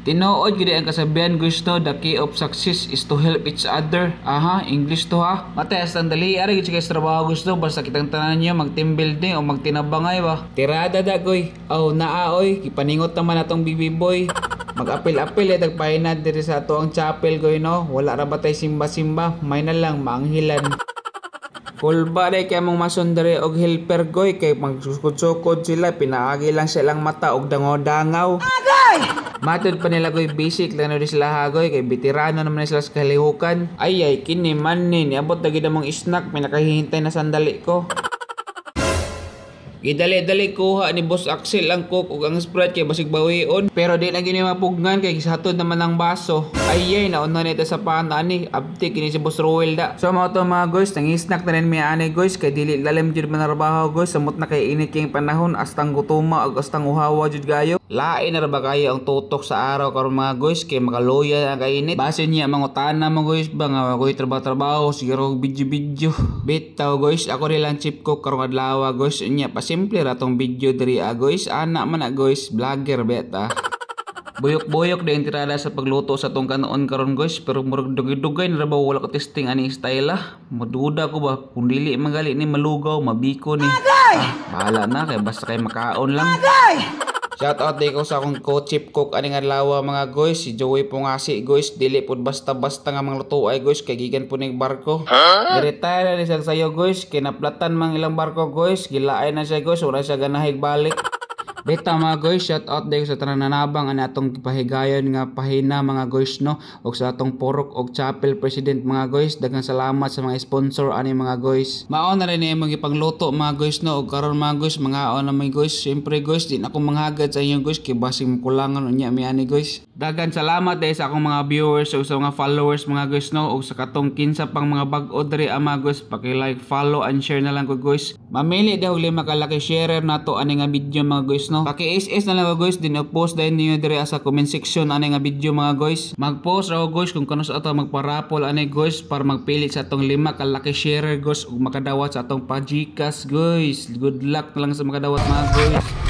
Tinuod gid ang kasabihan gusto, the key of success is to help each other. Aha, English to ha. Mate ang dali ari gid sa trabaho gusto basta kitang tanan niyo mag team building o magtinabangay ba. Tirada dagoy. Aw naaoy gipaningot naman atong bibi boy. Mag-apil-apil tagpahinad diri sa ato ang chapel goy no. Wala ra ba tay simba-simba, may na lang maanghilan. Kulba day kay mong masundere og helper goy kay magsukod-sukod sila pinaagi lang silang mata og dangaw-dangaw. Matod pa nila goy basic lang na sila hagoy kay veterano naman sila sa kalihukan. Ay kini man ni niabot na gid among snack pinakahihintay na sandali ko. Gidali-dali kuha ni Boss Axel ang coke ug ang Sprite kay basig bawion. Pero di na gini mapugnan kay gisatod naman ang baso. Ay nauna nito sa pana ni abti kini si Boss Roel da. So mga to mga guys, nang snack na rin mi ani guys kay dili lalim jud man trabaho guys samot na kay init kay panahon astang gutuma ug astang uhawa jud gayo. Lain na ra ba kayo ang tutok sa araw karon mga guys kay makaluya ang kainit. Base niya mangutana mo guys ba nga ako'y trabaho siguro video. Bitaw guys ako rin lang chip cook karong adlaw guys nya simple ra tong video diri guys ana man guys vlogger beta. Buyok-buyok din tirada sa pagluto sa tong kanon karon guys pero murag dugay-dugay na ba wala ko testing ani style maduda ko ba kung dili magali ni malugaw mabiko ni. Bahala na kay basta kay makaon lang. Shout out day ko sa akong co-chip cook aning adlaw mga guys si Joey Pongasi guys dili pud basta-basta nga mga luto ay guys kay gikan po ning barko. Retire ni sa sayo guys kinaplatan mang ilang barko guys gilaay na siya guys wala siya ganahig balik. Beta mga guys, shout out day sa tanan nanabang ani atong pahigayon nga pahina mga guys no ug sa atong porok og chapel president mga guys daghang salamat sa mga sponsor ani mga guys. Mao na rin imong ipangluto mga guys no ug karon mga guys mga na mga guys syempre guys di na ako manghagad sa inyo guys kay basig kulangan unya mi ani guys. Daghan salamat day sa akong mga viewers ug sa mga followers mga guys no ug sa katong kinsa pang mga bag-o diri mga guys paki-like, follow and share na lang ko guys. Mamili daw 5 kalaki sharer nato ani nga video mga guys no. Paki-SS na lang guys din post din niyo diri sa comment section ani nga video mga guys. Mag-post raw guys kung kano sa ato magparapol ani guys para magpili sa atong 5 kalaki sharer guys ug makadawat sa atong pajikas guys. Good luck na lang sa makadawat mga guys.